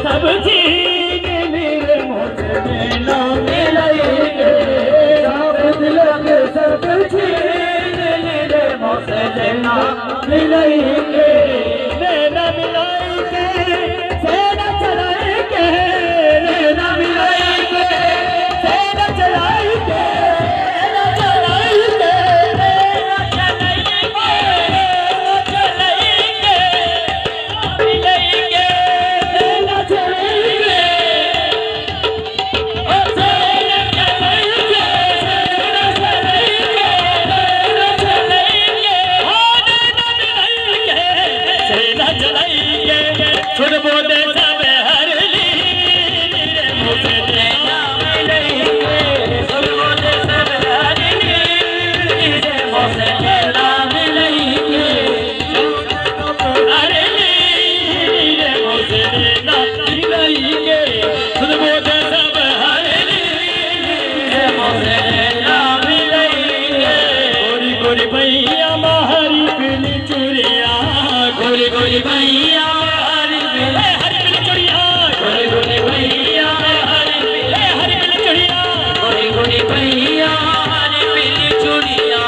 सब छीन लीरे मोसे नैना मिलाएंगे। सब दिल के सब छीन लीरे मोसे नैना मिलाएंगे। नैना मिलाएंगे सेना चलाएंगे। नैना मिलाएंगे सेना चलाएंगे। नैना चलाएंगे नैना चलाएंगे। चलाएंगे मिलाएंगे सेना चलाएंगे। ओ सेना चलाएंगे सेना चलाएंगे। नैना चलाएंगे ओ नैना मिलाएंगे सेना चलाएंगे। सुन बोले सब हर ली रे मोसे नैना मिलाएंगे। सुन बोले सब हर ली रे मोसे नैना मिलाएंगे। हर ली रे मोसे नैना मिलाएंगे। सुन बोले सब हर ली रे मोसे नैना मिलाएंगे। गोरी गोरी भैया हरी पीली चूड़िया। गोरी गोरी भैया हरी पीली चूड़िया। गोरी गोरी भैया हरी पीली चूड़िया। गोरी गोरी भैया हरी पीली चूड़िया।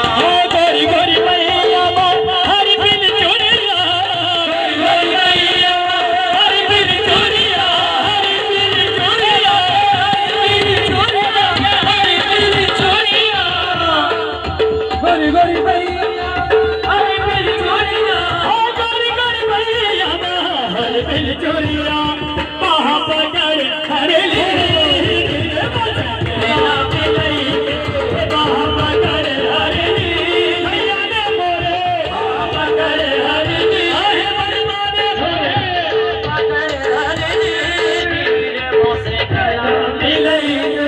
गोरी गोरी भैया हरी पीली चूड़िया। गोरी गोरी भैया हरी पीली चूड़िया। हरी पीली चूड़िया हरी पीली चूड़िया। हरी पीली चूड़िया गोरी गोरी भैया हरी पीली चूड़िया। गोरी गोरी भैया हरी पीली चूड़िया। वहाँ पकड़ हरे ली नैना मिलाएंगे। वहाँ पकड़ हरे ली भैया ने मोरे। वहाँ पकड़ हरे ली आहे बरमाने भोरे। पकड़ हरे ली रे मोसे नैना मिलाएंगे।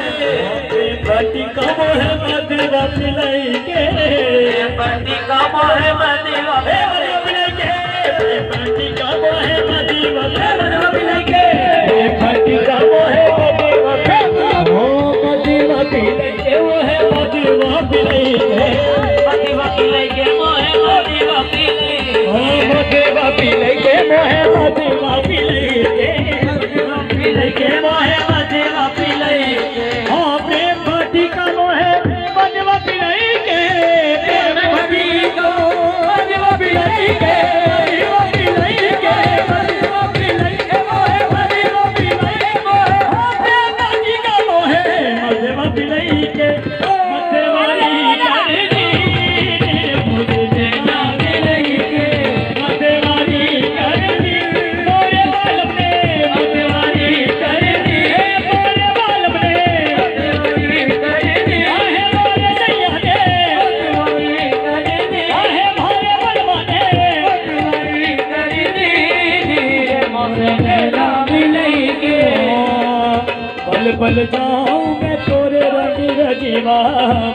पति कम है मधुआ पिलाएंगे। पति कम है मधुआ पिलाएंगे। पति कम है मधुआ पिलाएंगे। पति कम है मधुआ पिलाएंगे। वो है मधुआ पिलाएंगे। मधुआ पिलाएंगे मोहे मधुआ पिलाएंगे। मधुआ पिलाएंगे मोहे मधुआ पिलाएंगे। मधुआ पिलाएंगे मोहे मधुआ पिलाएंगे। प्रेम भट्टी का मोहे मधुआ पिलाएंगे। प्रेम भट्टी को मधुआ पिलाएंगे। मधुआ पिलाएंगे मधुआ पिलाएंगे मोहे मधुआ पिलाएंगे। प्रेम भट्टी का मोहे मधुआ पिलाएंगे। मधुवारी करनी मुझे नैना मिलाएंगे। मधुवारी करनी मोरे बालम ने। मधुवारी करनी मोरे बालम ने। मधुवारी करनी आहे मोरे सैया ने। मधुवारी करनी आहे मोरे बलवा ने। मधुवारी करनी रे मोसे नैना मिलाएंगे। बल बल जाऊं मैं तोरे रंग रजीवा।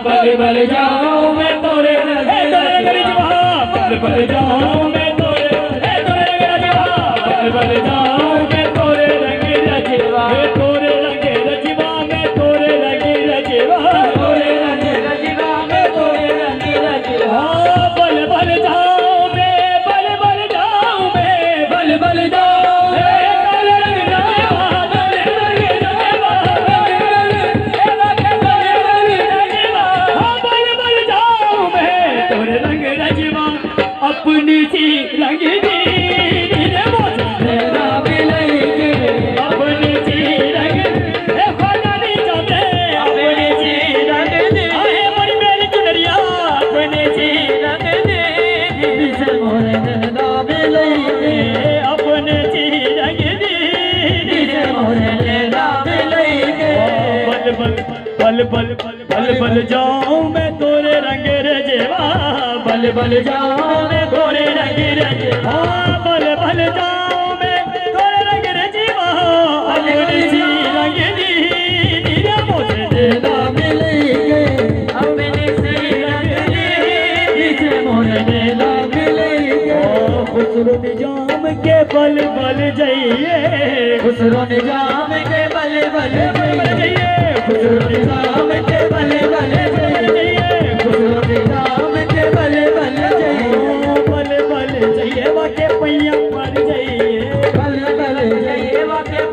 बल बल जाऊं मैं तोरे रंग रजीवा। बल बल जाऊं मैं तोरे रंग रजीवा। बल बल जाऊं मैं तोरे रंग रजीवा। तोरे रंग रजीवा मैं तोरे रंग रजीवा। तोरे रंग रजीवा मैं तोरे रंग रजीवा। बल बल जाऊं मैं बल बल जाऊं मैं बल बल जाऊं मैं तोरे रंग रजीवा। बल बल जाऊं तोरे रंग रजवा। अपनी सी रंग दी रे मोसे नैना मिलाएंगे। अपनी सी रंग खाना नहीं जाते। अपनी सी रंग दी आहे बड़ी मेरी चुनरिया। अपनी सी रंग दी से मोरे नैना मिलाएंगे। अपनी सी रंग दी से मोरे नैना मिलाएंगे। बल बल बल बल बल बल जाऊं मैं तोरे रंग रजेवा। बल बल जाऊं मैं तोरे रंग रजेवा। बल बल जाऊं मैं तोरे रंग रजेवा। अपनी सी रंग दी रे मोसे नैना मिलाएंगे। अपनी सी रंग दी से मोरे नैना मिलाएंगे। खुसरो निजाम के बल बल जाइए। खुसरो निजाम के बल बल जाइए। खुसरो निजाम के बल बल जाइए। खुसरो निजाम के बल बल जाइए। बल बल जाइए वाके पैया पर जाइए। बल बल जाइए वाके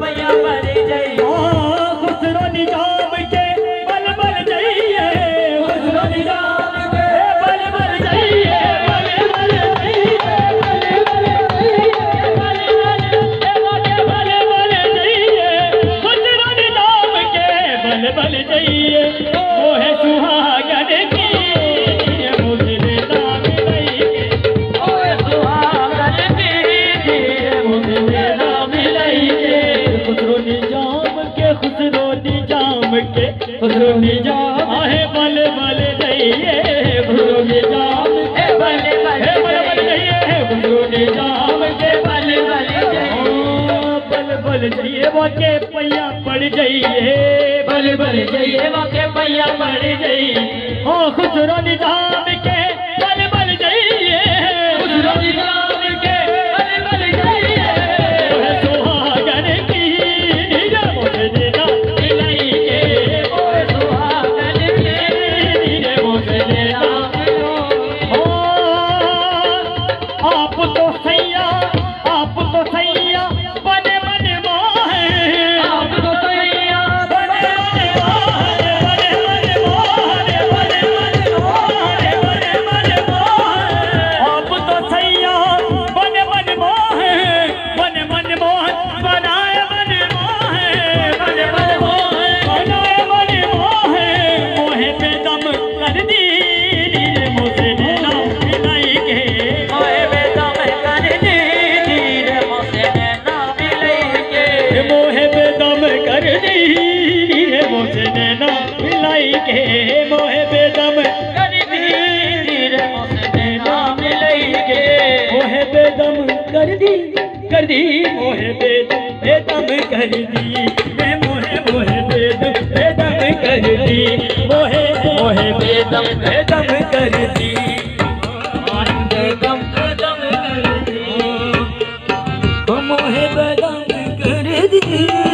बल जाइए वाके पैया पड़ जाइए बल बल जाइए वाके पैया पड़ जाइए हो खुसरो निजाम के बल बल जाइए खुसरो निजाम के बल बल जाइए सुहागन की नीर मुझे देना मिलाई के सुहागन की नीर मुझे देना हो आप तो सैया बने बने मोहे आप तो सैया बने बने मोहे बने बने मोहे बने बने मोहे बने बने मोहे आप तो सैया बने बने मोहे बने बने मोहे बनाए बने मोहे बने बने मोहे बनाए बने मोहे मोहे पे दम कर दी मुझे देना मिलाई के मोहे पे दम कर दी मोहे बेदम कर दी रे मुझे नैना मिलाई के मोहे बेदम कर दी रे मुझे नैना मिलाई के मोहे बेदम कर दी मोहे बेदम कर दी मैं मोहे बेदम कर दी मोहे बेदम कर दी बेदम कर दी मोहे बेदम कर दी